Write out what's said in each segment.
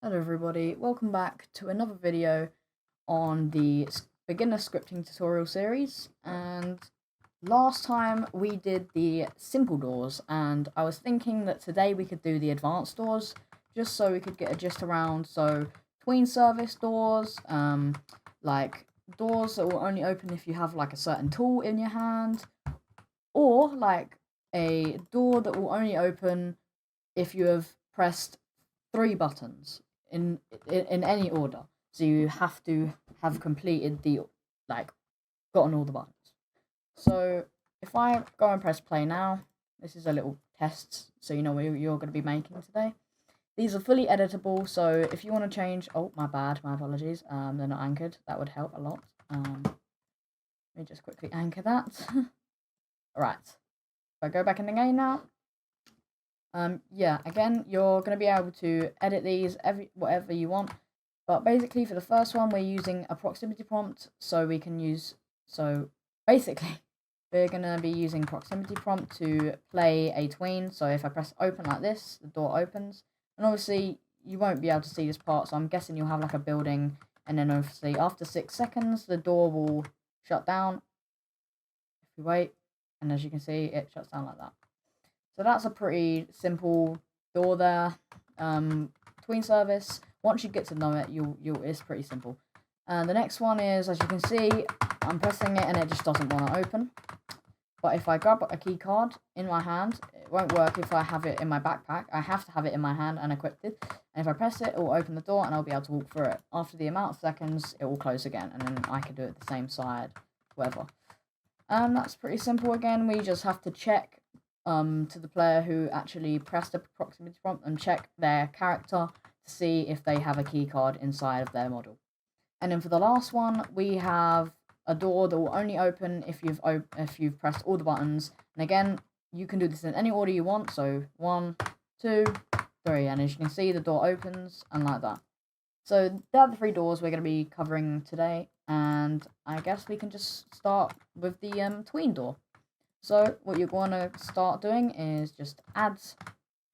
Hello everybody, welcome back to another video on the beginner scripting tutorial series. And last time we did the simple doors, and I was thinking that today we could do the advanced doors just so we could get a gist around. So tween service doors, like doors that will only open if you have like a certain tool in your hand, or like a door that will only open if you have pressed 3 buttons in any order. So you have to have completed gotten all the buttons. So if I go and press play now, this is a little test so you know what you're going to be making today. These are fully editable, so if you want to change, oh my bad, my apologies, they're not anchored, that would help a lot. Let me just quickly anchor that. Alright, if I go back in the game now, yeah, again, you're going to be able to edit these whatever you want, but basically for the first one, we're using a proximity prompt, so basically, we're going to be using proximity prompt to play a tween. So if I press open like this, the door opens, and obviously, you won't be able to see this part, so I'm guessing you'll have like a building, and then obviously, after 6 seconds, the door will shut down, if you wait, and as you can see, it shuts down like that. So that's a pretty simple door there. Tween service. Once you get to know it, it's pretty simple. And the next one is, as you can see, I'm pressing it and it just doesn't want to open. But if I grab a key card in my hand, it won't work if I have it in my backpack. I have to have it in my hand and equipped it. And if I press it, it will open the door and I'll be able to walk through it. After the amount of seconds, it will close again, and then I can do it the same side, whatever. And that's pretty simple again. We just have to check to the player who actually pressed the proximity prompt and check their character to see if they have a key card inside of their model. And then for the last one, we have a door that will only open if you've pressed all the buttons. And again, you can do this in any order you want. So 1, 2, 3, and as you can see, the door opens and like that. So they're the 3 doors we're going to be covering today, and I guess we can just start with the tween door. So what you're going to start doing is just add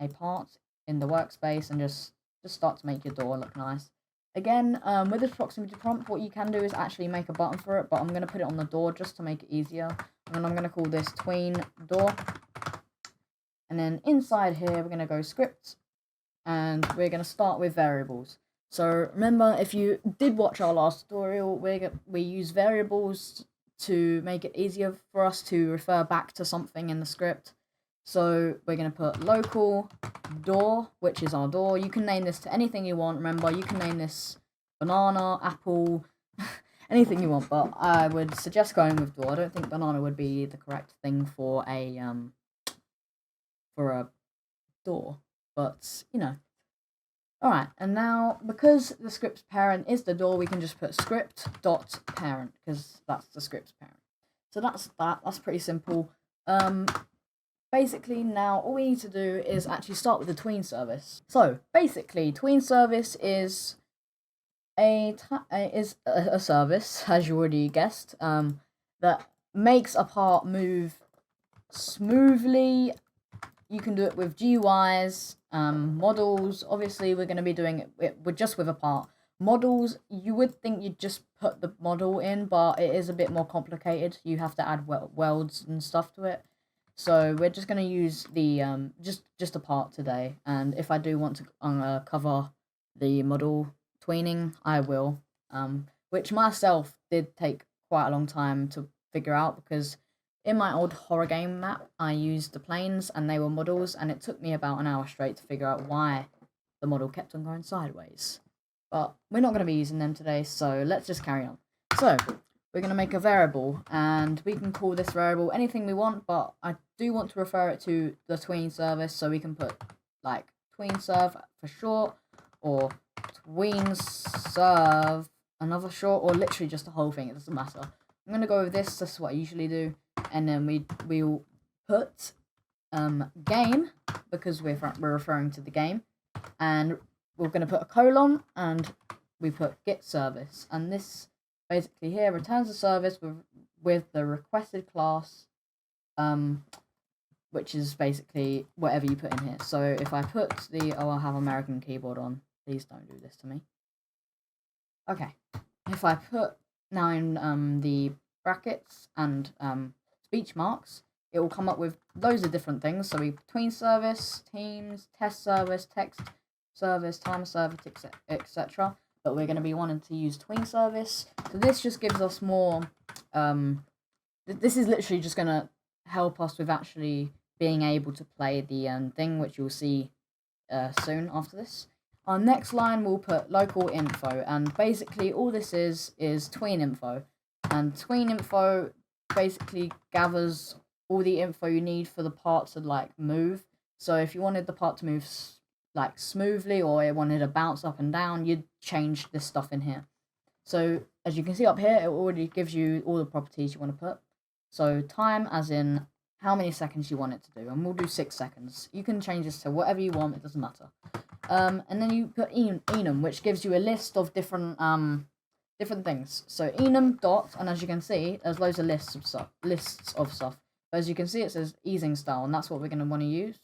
a part in the workspace and just start to make your door look nice. Again, with this proximity prompt, what you can do is actually make a button for it, but I'm going to put it on the door just to make it easier. And I'm going to call this tween door. And then inside here, we're going to go script, and we're going to start with variables. So remember, if you did watch our last tutorial, we use variables to make it easier for us to refer back to something in the script. So we're going to put local door, which is our door. You can name this to anything you want. Remember, you can name this banana, apple, anything you want, but I would suggest going with door. I don't think banana would be the correct thing for a door, but you know. Alright, and now, because the script's parent is the door, we can just put script.parent, because that's the script's parent. So that's pretty simple. Basically, now, all we need to do is actually start with the tween service. So, basically, tween service is a service, as you already guessed, that makes a part move smoothly. You can do it with GUIs, models. Obviously, we're going to be doing it just with a part. Models, you would think you'd just put the model in, but it is a bit more complicated. You have to add welds and stuff to it. So we're just going to use the just a part today. And if I do want to cover the model tweening, I will. Which myself did take quite a long time to figure out, because in my old horror game map, I used the planes and they were models, and it took me about an hour straight to figure out why the model kept on going sideways. But we're not going to be using them today, so let's just carry on. So, we're going to make a variable, and we can call this variable anything we want, but I do want to refer it to the tween service, so we can put, like, tween serve for short, or tween serve another short, or literally just the whole thing, it doesn't matter. I'm going to go with this, is what I usually do. And then we'll put game, because we're referring to the game, and we're going to put a colon, and we put get service, and this basically here returns the service with the requested class, which is basically whatever you put in here. So if I put I'll have American keyboard on, Please don't do this to me. Okay, if I put now in the brackets and speech marks, it will come up with loads of different things. So between service, teams, test service, text service, timer service, etc. But we're going to be wanting to use tween service. So this just gives us more. This is literally just going to help us with actually being able to play the thing, which you'll see soon after this. Our next line we'll put local info, and basically all this is tween info, and tween info basically gathers all the info you need for the part to like move. So if you wanted the part to move like smoothly, or it wanted to bounce up and down, you'd change this stuff in here. So as you can see up here, it already gives you all the properties you want to put. So time as in how many seconds you want it to do, and we'll do 6 seconds. You can change this to whatever you want, it doesn't matter. And then you put enum, which gives you a list of different things. So enum dot, and as you can see, there's loads of lists of stuff. But as you can see, it says easing style, and that's what we're going to want to use.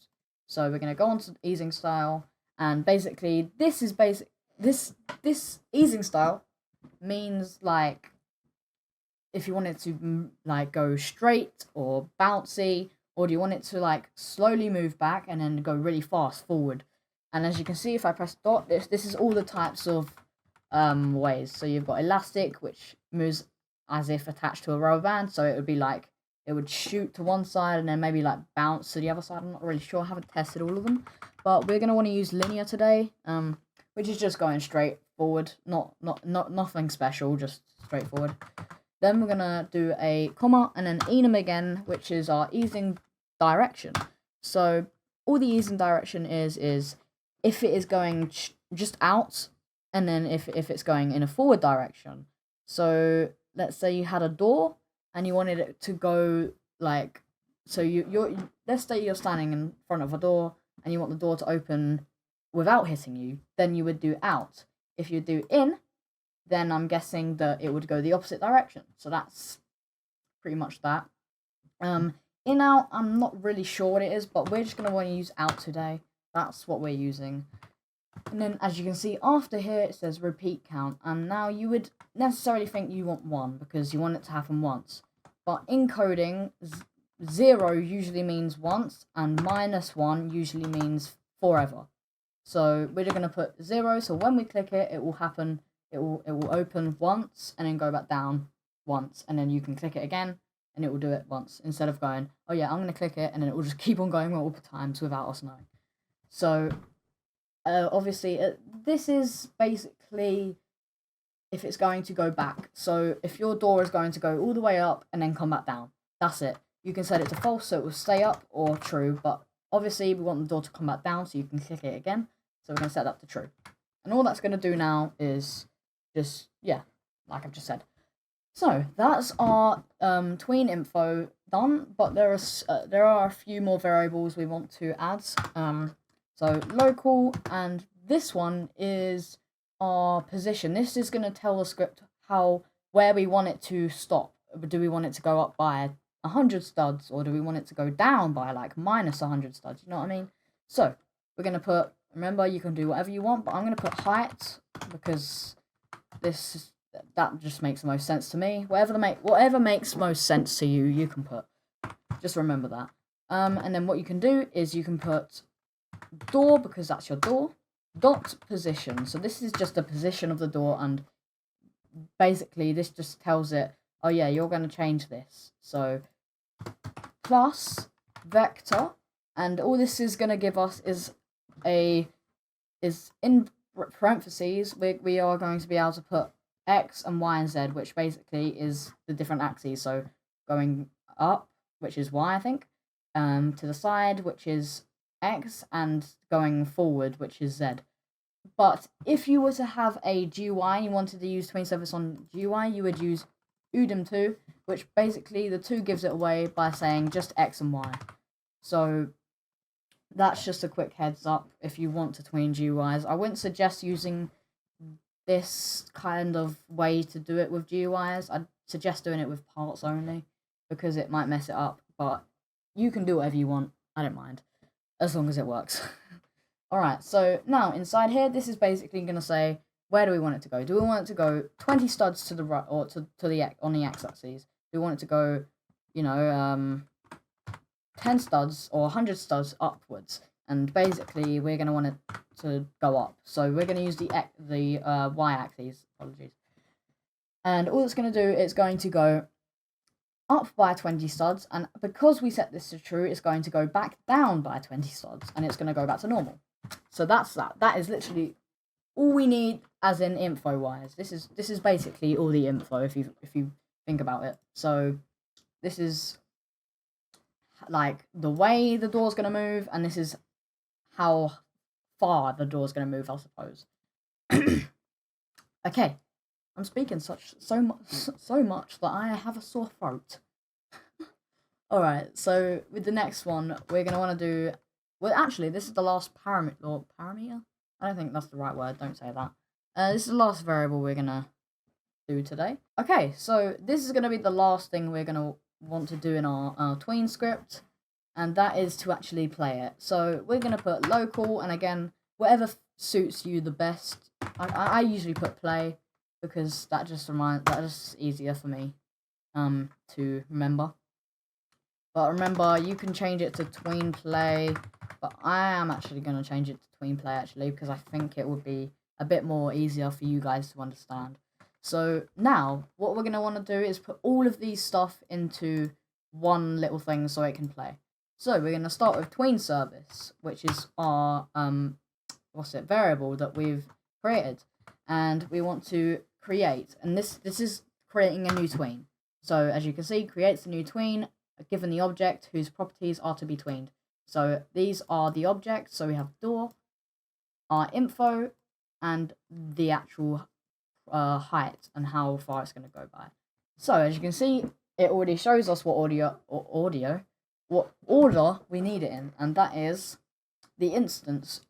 So we're going to go on to easing style, and basically this is this easing style means like if you want it to like go straight or bouncy, or do you want it to like slowly move back and then go really fast forward. And as you can see, if I press dot, this is all the types of ways. So you've got elastic, which moves as if attached to a rubber band. So it would be like, it would shoot to one side and then maybe like bounce to the other side. I'm not really sure. I haven't tested all of them. But we're going to want to use linear today, which is just going straight forward. Nothing special, just straightforward. Then we're going to do a comma and then enum again, which is our easing direction. So all the easing direction is if it is going just out, and then if it's going in a forward direction. So let's say you had a door and you wanted it to go like, so let's say you're standing in front of a door and you want the door to open without hitting you, then you would do out. If you do in, then I'm guessing that it would go the opposite direction. So that's pretty much that. In out, I'm not really sure what it is, but we're just going to want to use out today. That's what we're using. And then as you can see after here, it says repeat count. And now you would necessarily think you want 1 because you want it to happen once. But in coding, 0 usually means once and -1 usually means forever. So we're just going to put 0. So when we click it, it will happen. It will open once and then go back down once. And then you can click it again and it will do it once. Instead of going, oh yeah, I'm going to click it, and then it will just keep on going multiple times without us knowing. So obviously this is basically if it's going to go back. So if your door is going to go all the way up and then come back down, that's it. You can set it to false so it will stay up, or true, but obviously we want the door to come back down so you can click it again. So we're going to set that to true. And all that's going to do now is just, yeah, like I've just said. So that's our tween info done, but there are a few more variables we want to add. So local, and this one is our position. This is going to tell the script where we want it to stop. Do we want it to go up by 100 studs, or do we want it to go down by like -100 studs? You know what I mean? So we're going to put, remember, you can do whatever you want, but I'm going to put height because that just makes the most sense to me. Whatever makes most sense to you, you can put. Just remember that. And then what you can do is you can put door, because that's your door, dot position. So this is just the position of the door, and basically this just tells it, oh yeah, you're going to change this. So plus vector, and all this is going to give us is in parentheses, we are going to be able to put X and Y and Z, which basically is the different axes. So going up, which is Y, I think, to the side, which is X, and going forward, which is Z. But if you were to have a GUI and you wanted to use tween service on GUI, you would use udem2, which basically the 2 gives it away by saying just X and Y. So that's just a quick heads up if you want to tween GUIs. I wouldn't suggest using this kind of way to do it with GUIs. I'd suggest doing it with parts only because it might mess it up, but you can do whatever you want. I don't mind, as long as it works. Alright, so now inside here, this is basically going to say, where do we want it to go? Do we want it to go 20 studs to the right, or to the on the x-axis? Do we want it to go, you know, 10 studs or 100 studs upwards? And basically, we're going to want it to go up. So we're going to use the y-axis, apologies. And all it's going to do is going to go up by 20 studs, and because we set this to true, it's going to go back down by 20 studs, and it's going to go back to normal. So that's that. That is literally all we need, as in info wise. This is basically all the info if you think about it. So this is like the way the door's going to move, and this is how far the door's going to move, I suppose. Okay, I'm speaking so much that I have a sore throat. Alright, so with the next one, we're going to want to do... Well, actually, this is the last parameter. I don't think that's the right word, don't say that. This is the last variable we're going to do today. Okay, so this is going to be the last thing we're going to want to do in our tween script, and that is to actually play it. So we're going to put local, and again, whatever suits you the best. I usually put play, because that just easier for me to remember. But remember, you can change it to tween play, but I am actually going to change it to tween play actually, because I think it would be a bit more easier for you guys to understand. So now, what we're going to want to do is put all of these stuff into one little thing so it can play. So we're going to start with tween service, which is our variable that we've created, and we want to create, and this is creating a new tween. So as you can see, creates a new tween given the object whose properties are to be tweened. So these are the objects. So we have door, our info, and the actual height and how far it's going to go by. So as you can see, it already shows us what what order we need it in, and that is the instance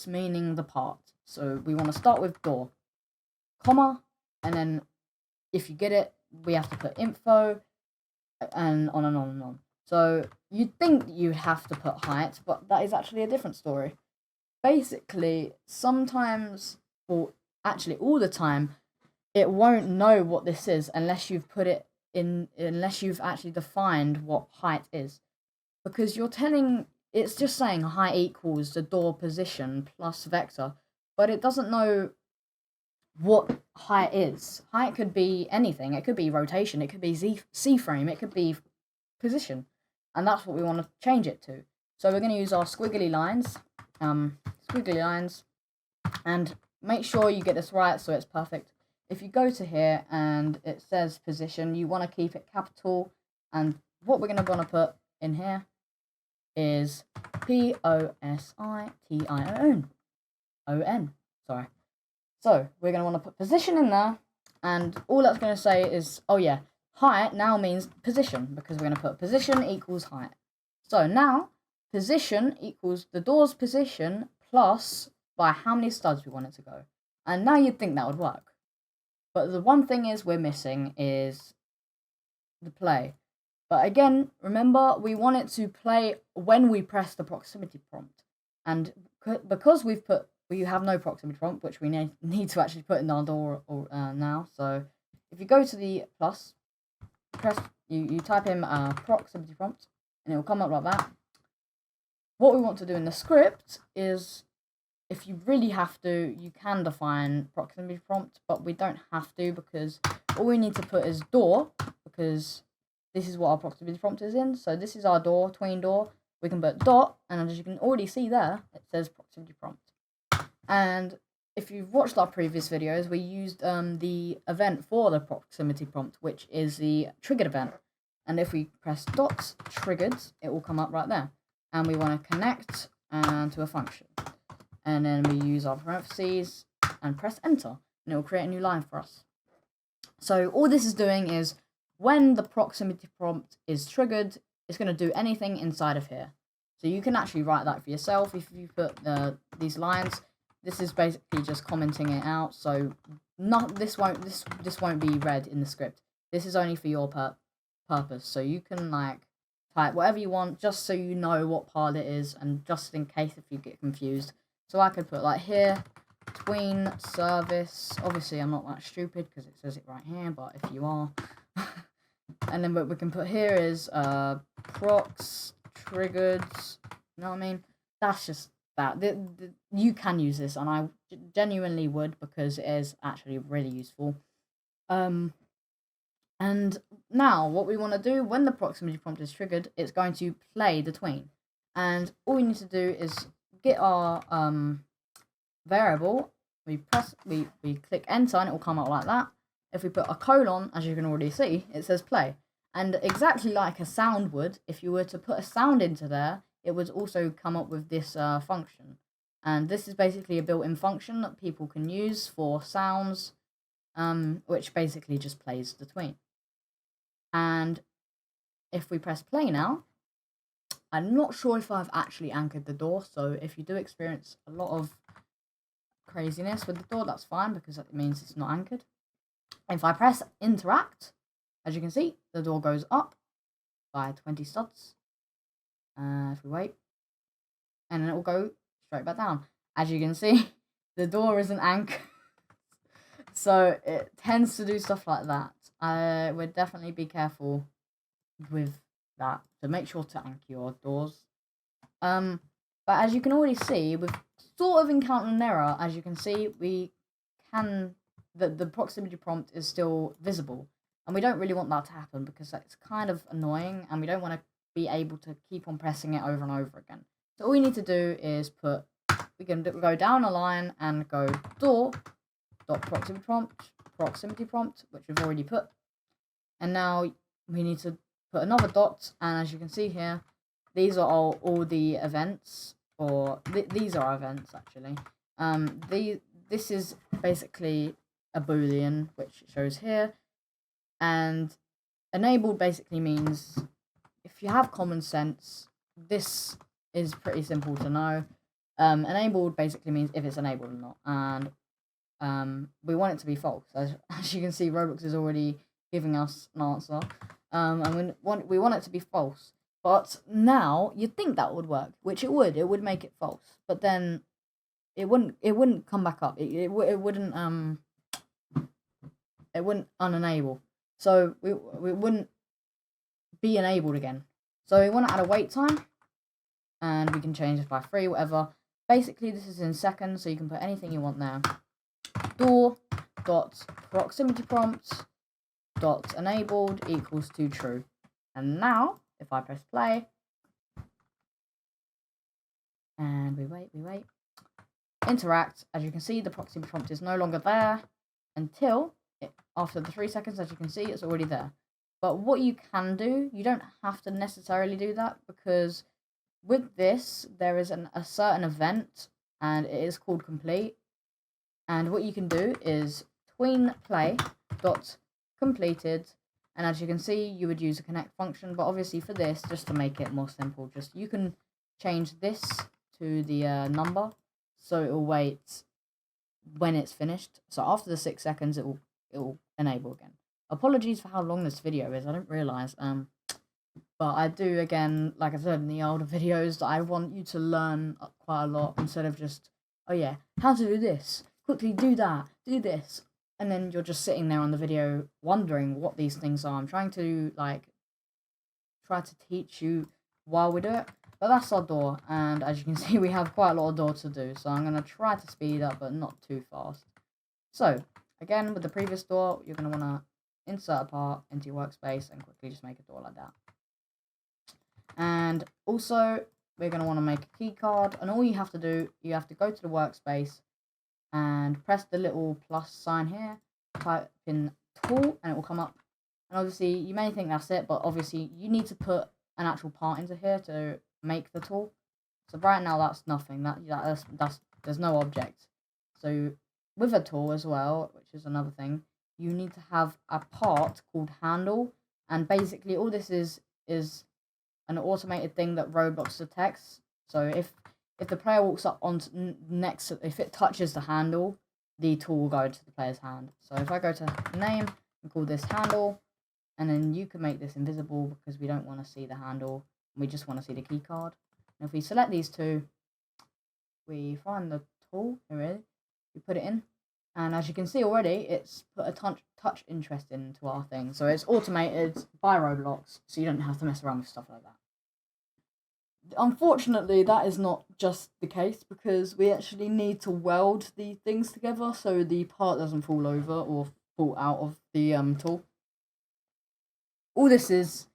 meaning the part. So we want to start with door, comma, and then if you get it, we have to put info, and on and on and on. So you'd think you'd have to put height, but that is actually a different story. Basically, sometimes, or actually all the time, it won't know what this is unless you've put it in, unless you've actually defined what height is. Because it's just saying height equals the door position plus vector, but it doesn't know what height is. Height could be anything. It could be rotation, it could be C-frame, it could be position, and that's what we want to change it to. So we're going to use our squiggly lines, and make sure you get this right so it's perfect. If you go to here and it says position, you want to keep it capital, and what we're going to want to put in here is POSITION. Sorry. So we're going to want to put position in there, and all that's going to say is, oh yeah, height now means position, because we're going to put position equals height. So now, position equals the door's position plus by how many studs we want it to go. And now you'd think that would work. But the one thing is we're missing is the play. But again, remember, we want it to play when we press the proximity prompt. And because we have no proximity prompt, which we need to actually put in our door now. So if you go to the plus, you type in proximity prompt, and it will come up like that. What we want to do in the script is, if you really have to, you can define proximity prompt, but we don't have to, because all we need to put is door, because this is what our proximity prompt is in. So this is our door, tween door. We can put dot, and as you can already see there, it says proximity prompt. And if you've watched our previous videos, we used the event for the proximity prompt, which is the triggered event. And if we press dot triggered, it will come up right there. And we want to connect to a function. And then we use our parentheses and press enter, and it will create a new line for us. So all this is doing is, when the proximity prompt is triggered, it's going to do anything inside of here. So you can actually write that for yourself if you put these lines. This is basically just commenting it out, so this won't be read in the script. This is only for your purpose, so you can like type whatever you want, just so you know what part it is, and just in case if you get confused. So I could put like here, tween service. Obviously, I'm not that stupid because it says it right here, but if you are. And then what we can put here is procs triggered. You know what I mean? That's just that. You can use this, and I genuinely would, because it is actually really useful. And now what we want to do when the proximity prompt is triggered, it's going to play the tween. And all we need to do is get our variable. We click enter and it will come out like that. If we put a colon, as you can already see, it says play. And exactly like a sound would, if you were to put a sound into there, it would also come up with this function. And this is basically a built-in function that people can use for sounds, which basically just plays the tween. And if we press play now, I'm not sure if I've actually anchored the door, so if you do experience a lot of craziness with the door, that's fine, because it means it's not anchored. If I press interact, as you can see, the door goes up by 20 studs. If we wait, and then it will go straight back down. As you can see, the door isn't anchored, so it tends to do stuff like that. I would definitely be careful with that, to make sure to anchor your doors. But as you can already see, we've sort of encountered an error. As you can see, the proximity prompt is still visible, and we don't really want that to happen, because it's kind of annoying, and we don't want to be able to keep on pressing it over and over again. So all we need to do is we can go down a line and go proximity prompt, which we've already put. And now we need to put another dot, and as you can see here, these are all the events, or these are our events actually. This is basically a boolean, which it shows here, and enabled basically means, if you have common sense, this is pretty simple to know. Enabled basically means if it's enabled or not, and we want it to be false. As you can see, Roblox is already giving us an answer, and we want it to be false. But now you'd think that would work, which it would make it false, but then it wouldn't come back up. It wouldn't unenable, so we wouldn't be enabled again. So we want to add a wait time, and we can change it by 3, whatever. Basically, this is in seconds, so you can put anything you want there. Door dot proximity prompt dot enabled equals to true. And now if I press play and we wait, interact, as you can see, the proximity prompt is no longer there until after the 3 seconds. As you can see, it's already there. But what you can do, you don't have to necessarily do that, because with this there is a certain event, and it is called complete. And what you can do is tween play dot completed, and as you can see, you would use a connect function. But obviously for this, just to make it more simple, you can change this to the number, so it will wait when it's finished. So after the 6 seconds, it will enable again. Apologies for how long this video is. I didn't realize. But I do, again, like I said in the older videos, that I want you to learn quite a lot, instead of just, oh yeah, how to do this, quickly do that, do this, and then you're just sitting there on the video wondering what these things are. I'm trying to try to teach you while we do it. But that's our door, and as you can see, we have quite a lot of door to do, so I'm going to try to speed up, but not too fast. So again, with the previous door, you're going to want to insert a part into your workspace and quickly just make a door like that. And also, we're going to want to make a key card, and all you have to do, you have to go to the workspace and press the little plus sign here, type in tool, and it will come up. And obviously, you may think that's it, but obviously you need to put an actual part into here to make the tool. So right now that's nothing. There's no object. So with a tool as well, which is another thing, you need to have a part called handle, and basically all this is an automated thing that Roblox detects. So if the player walks up onto if it touches the handle, the tool will go to the player's hand. So if I go to name and call this handle, and then you can make this invisible because we don't want to see the handle, we just want to see the key card. And if we select these two, we find the tool, here it is, we put it in, and as you can see already, it's put a touch interest into our thing. So it's automated by Roblox, so you don't have to mess around with stuff like that. Unfortunately, that is not just the case, because we actually need to weld the things together so the part doesn't fall over or fall out of the tool. All this is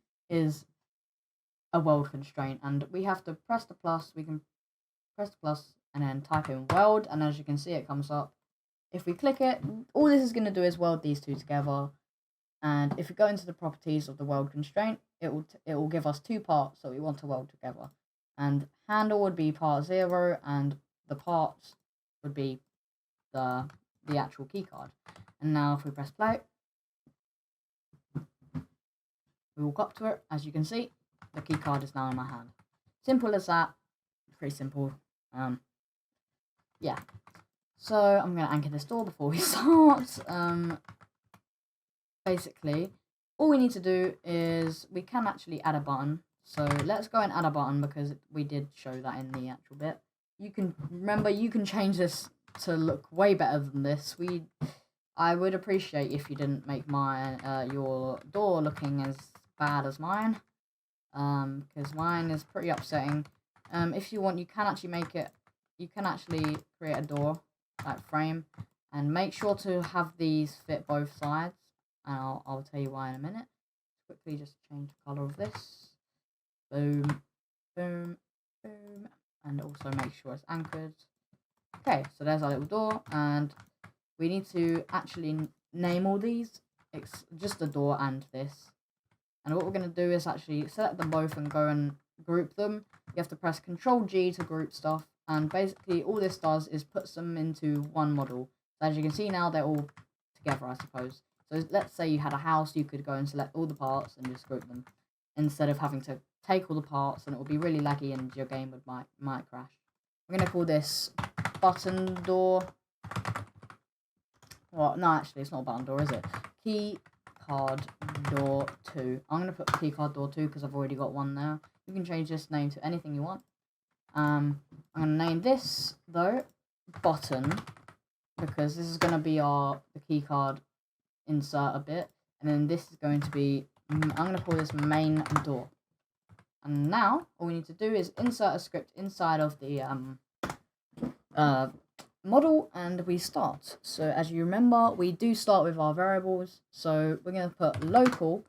a weld constraint, and we have to press the plus. We can press the plus and then type in weld, and as you can see, it comes up. If we click it, all this is going to do is weld these two together. And if we go into the properties of the weld constraint, it will give us two parts that we want to weld together. And handle would be part 0, and the parts would be the actual keycard. And now if we press play, we walk up to it. As you can see, the keycard is now in my hand. Simple as that. Pretty simple. Yeah. So I'm going to anchor this door before we start. Basically, all we need to do is we can actually add a button. So let's go and add a button, because we did show that in the actual bit. You can remember, you can change this to look way better than this. I would appreciate if you didn't make your door looking as bad as mine, because mine is pretty upsetting. If you want, you can actually make it. You can actually create a door like frame, and make sure to have these fit both sides. And I'll tell you why in a minute. Quickly, just change the color of this. Boom, boom, boom, and also make sure it's anchored. Okay, so there's our little door, and we need to actually name all these. It's just the door and this. And what we're going to do is actually select them both and go and group them. You have to press Ctrl G to group stuff, and basically all this does is puts them into one model. So as you can see now, they're all together, I suppose. So let's say you had a house, you could go and select all the parts and just group them, instead of having to take all the parts, and it would be really laggy and your game would might crash. I'm going to call this button door. Well, no, actually, it's not a button door, is it? Key card door 2. I'm going to put key card door 2 because I've already got one there. You can change this name to anything you want. I'm going to name this, though, button, because this is going to be the key card insert a bit, and then this is going to be, I'm going to call this main door. And now all we need to do is insert a script inside of the model, and we start. So as you remember, we do start with our variables, so we're going to put local,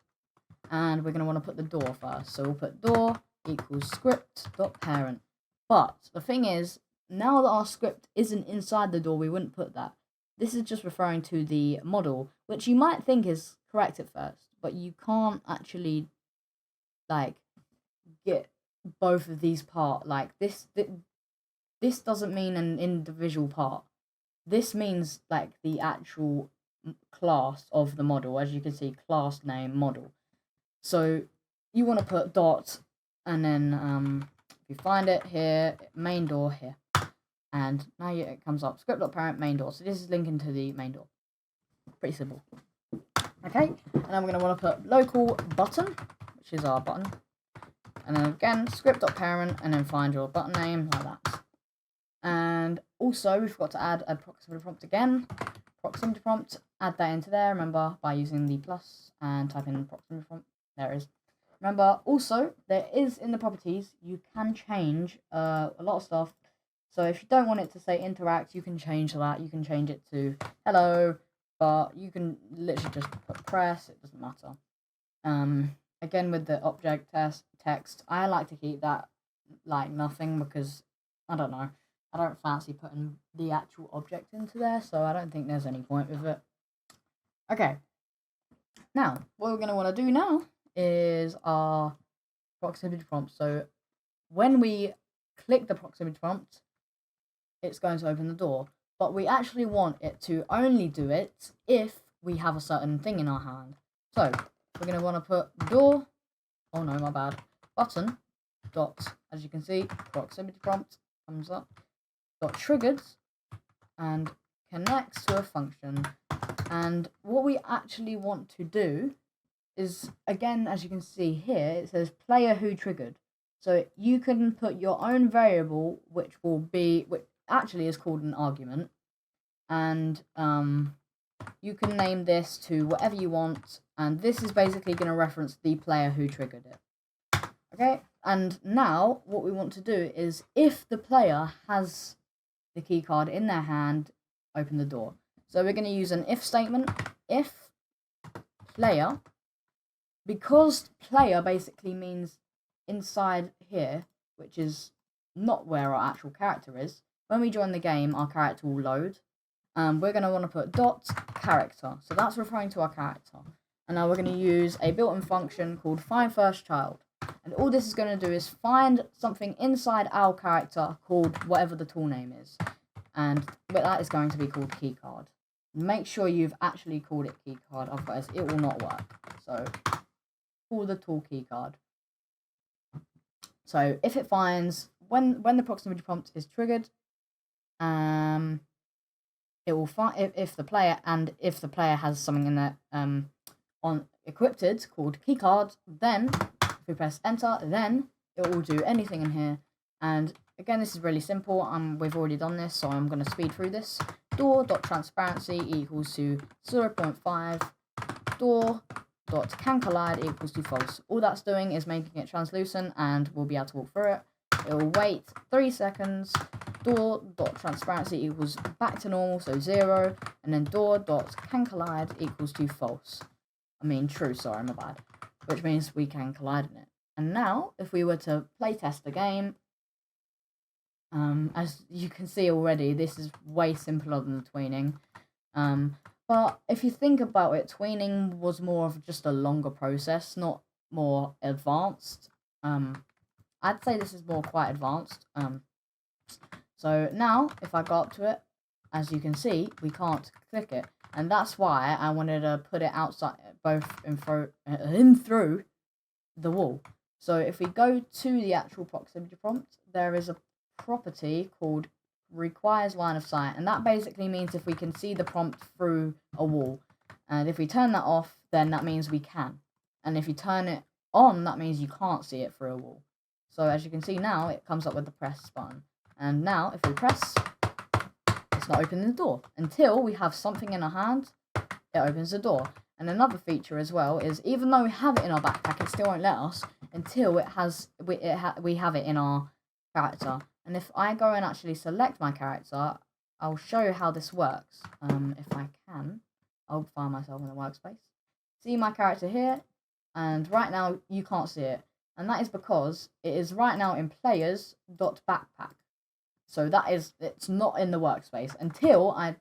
and we're going to want to put the door first. So we'll put door equals script.parent. But the thing is, now that our script isn't inside the door, we wouldn't put that. This is just referring to the model, which you might think is correct at first, but you can't actually like get both of these part. Like this doesn't mean an individual part. This means like the actual class of the model. As you can see, class name model. So you want to put dot, and then if you find it here, main door here. And now it comes up script.parent main door. So this is linking to the main door. Pretty simple. Okay, and then we're going to want to put local button, which is our button. And then again, script.parent, and then find your button name like that. And also, we forgot to add a proximity prompt again. Proximity prompt, add that into there, remember, by using the plus and type in proximity prompt. There it is. Remember, also, there is in the properties, you can change a lot of stuff. So if you don't want it to say interact, you can change that. You can change it to hello, but you can literally just put press, it doesn't matter. Again, with the object text, I like to keep that like nothing, because, I don't know, I don't fancy putting the actual object into there, so I don't think there's any point with it. Okay, now, what we're going to want to do now is our proximity prompt. So when we click the proximity prompt, it's going to open the door, but we actually want it to only do it if we have a certain thing in our hand. So we're going to want to put door, oh no, my bad, button dot, as you can see, proximity prompt comes up, dot triggered, and connects to a function. And what we actually want to do is, again, as you can see here, it says player who triggered. So you can put your own variable, which will be, actually is called an argument, and you can name this to whatever you want, and this is basically going to reference the player who triggered it. Okay, and now what we want to do is, if the player has the key card in their hand, open the door. So we're going to use an if statement. If player, because player basically means inside here, which is not where our actual character is. When we join the game, our character will load. We're going to want to put dot character, so that's referring to our character. And now we're going to use a built-in function called find first child, and all this is going to do is find something inside our character called whatever the tool name is, and that is going to be called keycard. Make sure you've actually called it keycard, otherwise it will not work. So call the tool keycard. So if it finds when the proximity prompt is triggered, it will find if the player has something in there on equipped called keycard. Then if we press enter, then it will do anything in here. And again, this is really simple. We've already done this, so I'm going to speed through this. Door.transparency equals to 0.5. Door.canCollide equals to false. All that's doing is making it translucent, and we'll be able to walk through it. It will wait 3 seconds. Door.transparency equals back to normal, so 0, and then door.canCollide equals to false. I mean true, sorry, my bad. Which means we can collide in it. And now, if we were to playtest the game, as you can see already, this is way simpler than the tweening. But if you think about it, tweening was more of just a longer process, not more advanced. I'd say this is quite advanced. So now, if I go up to it, as you can see, we can't click it. And that's why I wanted to put it outside, both in through the wall. So if we go to the actual proximity prompt, there is a property called requires line of sight. And that basically means if we can see the prompt through a wall. And if we turn that off, then that means we can. And if you turn it on, that means you can't see it through a wall. So as you can see now, it comes up with the press button. And now, if we press, it's not opening the door. Until we have something in our hand, it opens the door. And another feature as well is, even though we have it in our backpack, it still won't let us until we have it in our character. And if I go and actually select my character, I'll show you how this works. If I can, I'll find myself in the workspace. See my character here, and right now you can't see it. And that is because it is right now in players.backpack. So it's not in the workspace until I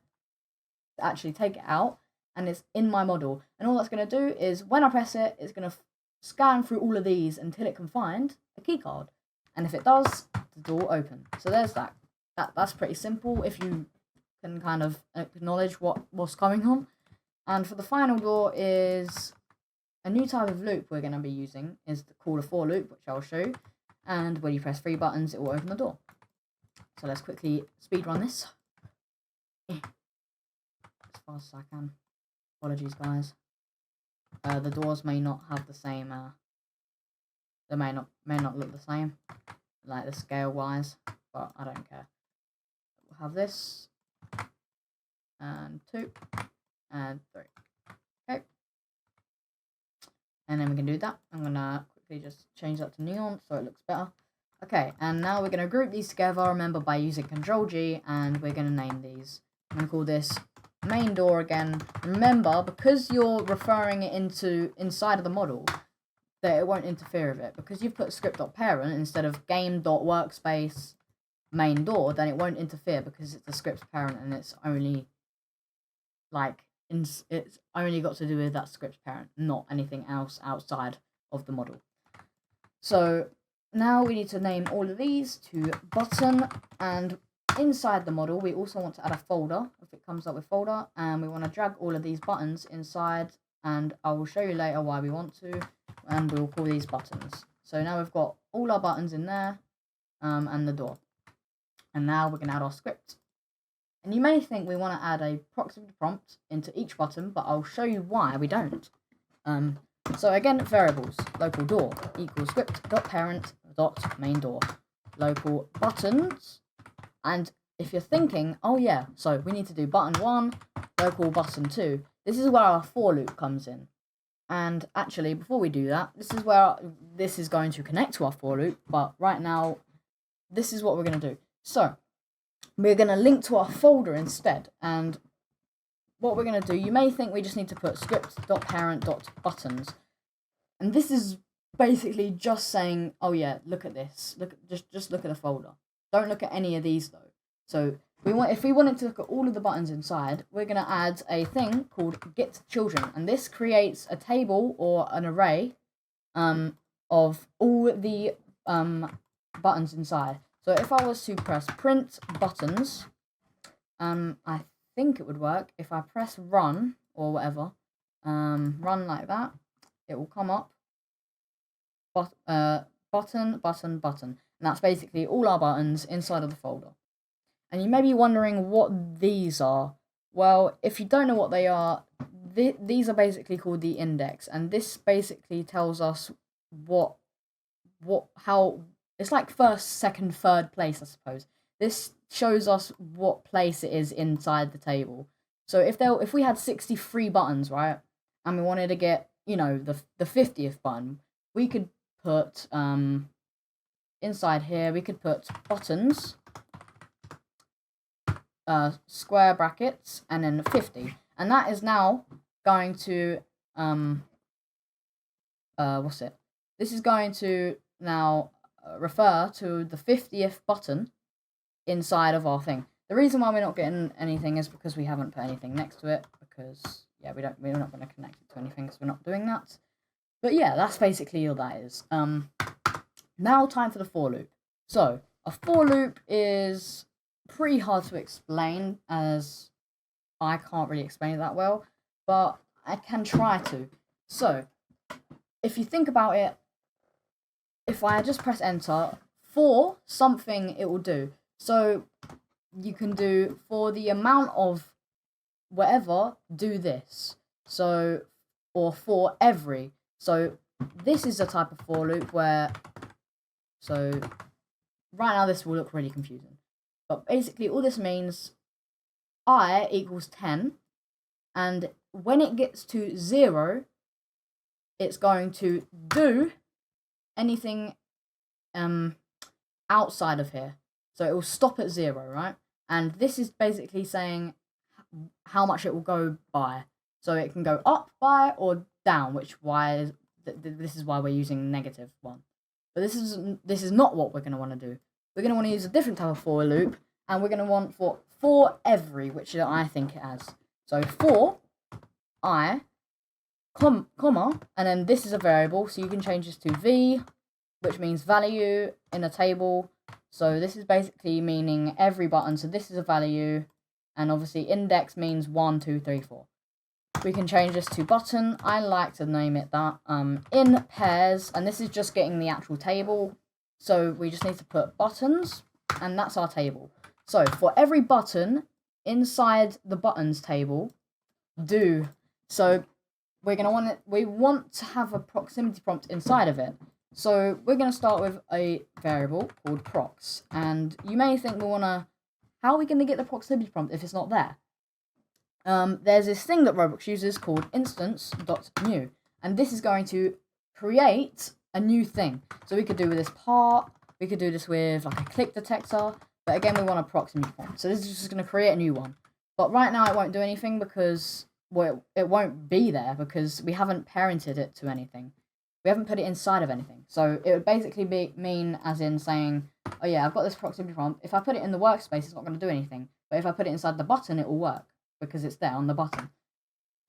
actually take it out and it's in my model. And all that's going to do is, when I press it, it's going to scan through all of these until it can find a key card. And if it does, the door will open. So there's that. That's pretty simple if you can kind of acknowledge what's going on. And for the final door is a new type of loop we're going to be using, is called a for loop, which I'll show you. And when you press 3 buttons, it will open the door. So let's quickly speedrun this. As fast as I can. Apologies, guys. The doors may not have the same, they may not look the same, like the scale wise, but I don't care. We'll have this, and 2, and 3. Okay. And then we can do that. I'm gonna quickly just change that to neon so it looks better. Okay, and now we're going to group these together, remember, by using Ctrl-G, and we're going to name these. I'm going to call this main door again. Remember, because you're referring it inside of the model, that it won't interfere with it. Because you've put script.parent instead of game.workspace main door, then it won't interfere because it's the script's parent and it's only, it's only got to do with that script's parent, not anything else outside of the model. So now we need to name all of these to button, and inside the model we also want to add a folder if it comes up with folder, and we want to drag all of these buttons inside, and I will show you later why we want to, and we'll call these buttons. So now we've got all our buttons in there, and the door. And now we're going to add our script. And you may think we want to add a proximity prompt into each button, but I'll show you why we don't. So again, variables, local door equals script.parent.main door, local buttons, and if you're thinking, oh yeah, so we need to do button 1, local button 2, this is where our for loop comes in. And actually, before we do that, this is where this is going to connect to our for loop, but right now, this is what we're going to do. So, we're going to link to our folder instead, and what we're going to do, you may think we just need to put script.parent.buttons, and this is basically just saying, oh yeah, look at this, just look at the folder. Don't look at any of these though. So if we wanted to look at all of the buttons inside, we're going to add a thing called get children, and this creates a table or an array of all the buttons inside. So if I was to press print buttons, I think it would work if I press run or whatever, run like that, it will come up button, button, button, and that's basically all our buttons inside of the folder. And you may be wondering what these are. Well, if you don't know what they are, these are basically called the index, and this basically tells us how it's like first, second, third place, I suppose. This shows us what place it is inside the table. So if we had 63 buttons, right, and we wanted to get, you know, the 50th button, we could put inside here, we could put buttons, square brackets, and then 50, and that is now going to this is going to now refer to the 50th button inside of our thing. The reason why we're not getting anything is because we haven't put anything next to it, because yeah, we're not going to connect it to anything because we're not doing that. But yeah, that's basically all that is. Now time for the for loop. So a for loop is pretty hard to explain, as I can't really explain it that well, but I can try to. So if you think about it, if I just press enter, for something it will do. So you can do for the amount of whatever, do this. So, or for every. So this is a type of for loop where, so right now this will look really confusing. But basically all this means I equals 10, and when it gets to 0, it's going to do anything outside of here. So it will stop at 0, right? And this is basically saying how much it will go by. So it can go up by or down, which this is why we're using -1. But this is not what we're going to want to do. We're going to want to use a different type of for loop, and we're going to want for every, which I think it has. So for I, comma, and then this is a variable, so you can change this to v, which means value in a table. So this is basically meaning every button. So this is a value, and obviously index means 1, 2, 3, 4. We can change this to button. I like to name it that. In pairs, and this is just getting the actual table. So we just need to put buttons, and that's our table. So for every button inside the buttons table, do. So we want to have a proximity prompt inside of it. So we're going to start with a variable called prox, and you may think how are we going to get the proximity prompt if it's not there? There's this thing that Roblox uses called instance.new, and this is going to create a new thing. So we could do with this part, we could do this with like a click detector, but again we want a proximity prompt. So this is just going to create a new one. But right now it won't do anything because, well, it won't be there because we haven't parented it to anything. We haven't put it inside of anything. So it would basically mean as in saying, oh yeah, I've got this proximity prompt. If I put it in the workspace, it's not going to do anything. But if I put it inside the button, it will work because it's there on the button.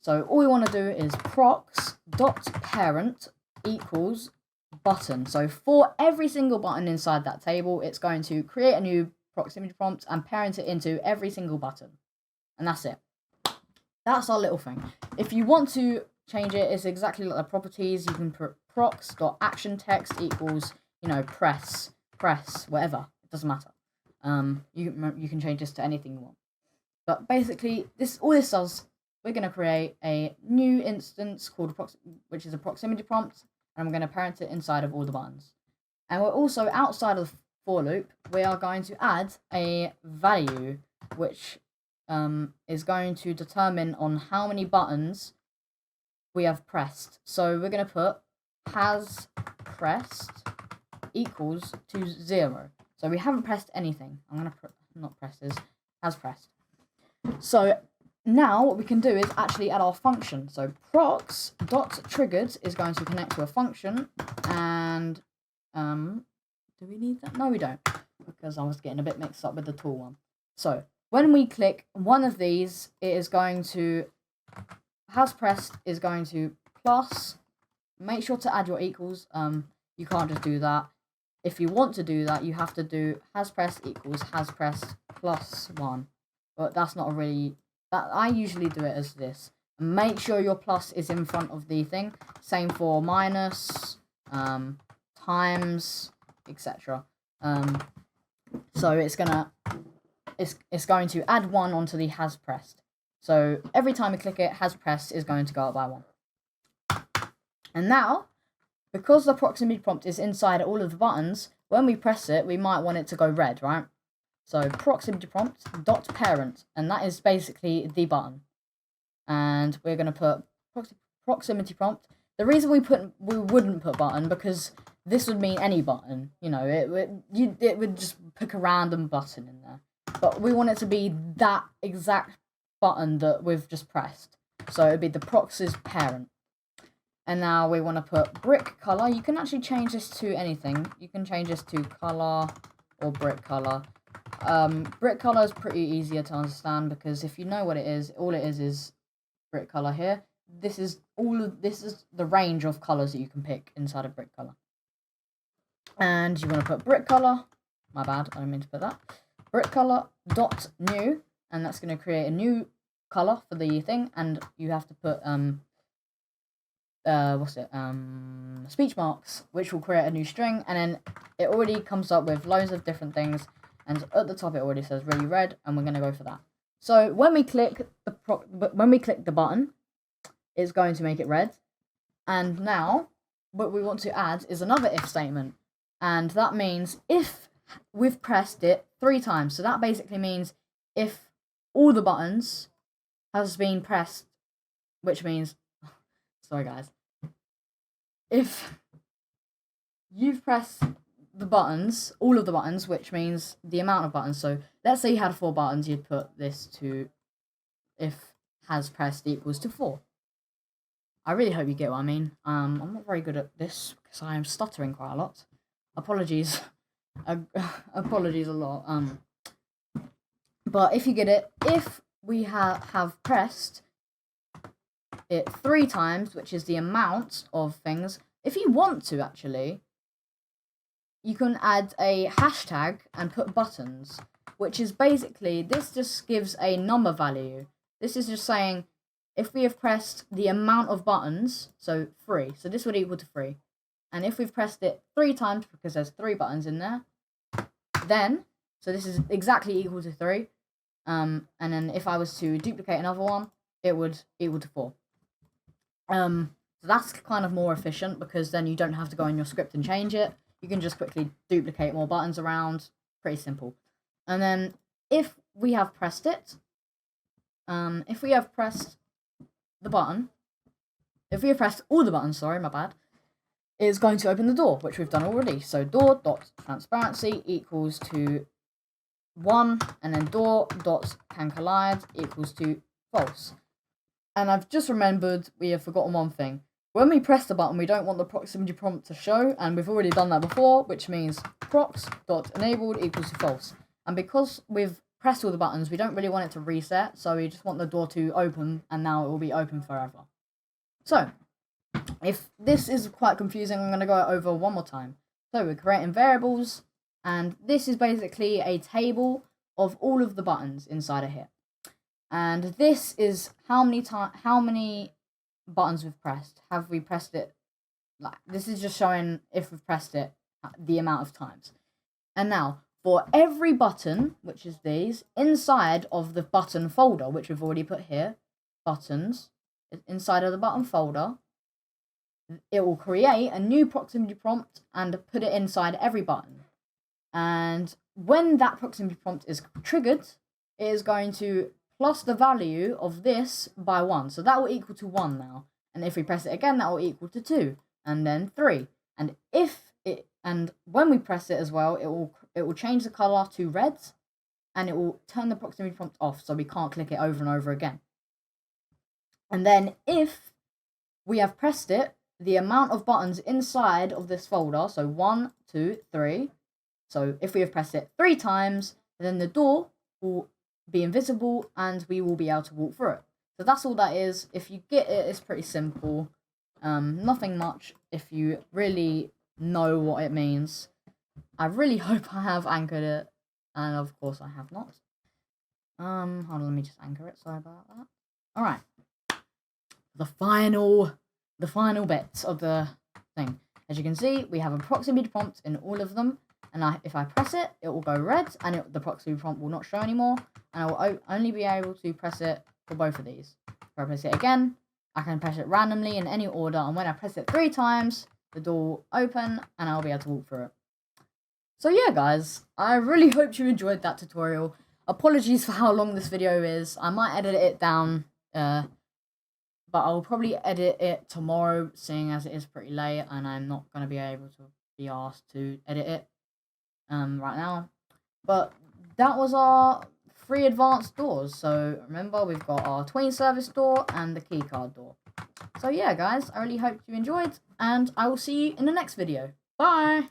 So all we want to do is prox.parent equals button. So for every single button inside that table, it's going to create a new proximity prompt and parent it into every single button. And that's it. That's our little thing. If you want to change it, it's exactly like the properties. You can put prox.actionText equals, press, whatever. It doesn't matter. You can change this to anything you want. But basically, all this does, we're going to create a new instance called which is a proximity prompt, and I'm going to parent it inside of all the buttons. And we're also outside of for loop, we are going to add a value, which is going to determine on how many buttons we have pressed. So we're going to put has pressed equals to 0. So we haven't pressed anything. I'm going to not press this, has pressed. So now what we can do is actually add our function. So procs.triggered is going to connect to a function, and do we need that? No, we don't, because I was getting a bit mixed up with the tool one. So when we click one of these, it is going to, has pressed is going to plus, make sure to add your equals. You can't just do that. If you want to do that, you have to do has pressed equals has pressed plus 1. But that's not a really, that I usually do it as this. Make sure your plus is in front of the thing. Same for minus, times, etc. So it's going to add 1 onto the has pressed. So every time we click it, has pressed is going to go up by 1. And now, because the proximity prompt is inside all of the buttons, when we press it, we might want it to go red, right? So proximity prompt dot parent, and that is basically the button. And we're going to put proximity prompt. The reason we wouldn't put button, because this would mean any button. You know, it would just pick a random button in there. But we want it to be that exact button that we've just pressed. So it'd be the prox's parent. And now we want to put brick color. You can actually change this to anything. You can change this to color or brick color. Brick color is pretty easier to understand, because if you know what it is, all it is brick color here. This is the range of colors that you can pick inside of brick color. And you want to put brick color. My bad, I didn't mean to put that. Brick color dot new, and that's going to create a new color for the thing. And you have to put speech marks, which will create a new string, and then it already comes up with loads of different things, and at the top it already says really red, and we're going to go for that. So when we click the button, it's going to make it red. And now what we want to add is another if statement, and that means if we've pressed it 3 times. So that basically means if all the buttons has been pressed, which means sorry guys, if you've pressed the buttons, all of the buttons, which means the amount of buttons. So let's say you had 4 buttons, you'd put this to if has pressed equals to 4. I really hope you get what I mean. I'm not very good at this because I am stuttering quite a lot. Apologies. Apologies a lot. But if you get it, if we have pressed it 3 times, which is the amount of things, if you want to actually, you can add a hashtag and put buttons, which is basically, this just gives a number value. This is just saying if we have pressed the amount of buttons, so 3, so this would equal to 3. And if we've pressed it 3 times, because there's 3 buttons in there, then, so this is exactly equal to 3. And then if I was to duplicate another one, it would equal to 4. So that's kind of more efficient, because then you don't have to go in your script and change it. You can just quickly duplicate more buttons around. Pretty simple. And then if we have pressed it, if we have pressed the button, if we have pressed all the buttons, sorry, my bad, it's going to open the door, which we've done already. So door.transparency equals to 1, and then door.canCollide equals to false. And I've just remembered we have forgotten one thing. When we press the button, we don't want the proximity prompt to show, and we've already done that before, which means prox.enabled equals to false. And because we've pressed all the buttons, we don't really want it to reset, so we just want the door to open, and now it will be open forever. So, if this is quite confusing, I'm going to go over one more time. So we're creating variables, and this is basically a table of all of the buttons inside of here. And this is how many buttons we've pressed. Have we pressed it? Like, this is just showing if we've pressed it the amount of times. And now, for every button, which is these, inside of the button folder, which we've already put here, buttons, inside of the button folder, it will create a new proximity prompt and put it inside every button. And when that proximity prompt is triggered, it is going to plus the value of this by 1. So that will equal to 1 now. And if we press it again, that will equal to 2, and then 3. And when we press it as well, it will change the color to red, and it will turn the proximity prompt off, so we can't click it over and over again. And then if we have pressed it, the amount of buttons inside of this folder, so 1, 2, 3. So if we have pressed it 3 times, then the door will be invisible and we will be able to walk through it. So that's all that is. If you get it, it's pretty simple. Nothing much if you really know what it means. I really hope I have anchored it, and of course I have not. Hold on, let me just anchor it. Sorry about that. All right, the final bit of the thing. As you can see, we have a proximity prompt in all of them, and if I press it, it will go red, and the proximity prompt will not show anymore, and I will only be able to press it for both of these. If I press it again, I can press it randomly in any order, and when I press it 3 times, the door will open, and I'll be able to walk through it. So yeah, guys, I really hope you enjoyed that tutorial. Apologies for how long this video is. I might edit it down, but I'll probably edit it tomorrow, seeing as it is pretty late, and I'm not going to be able to be asked to edit it right now. But that was our 3 advanced doors. So remember, we've got our tween service door and the keycard door. So yeah, guys, I really hope you enjoyed, and I will see you in the next video. Bye!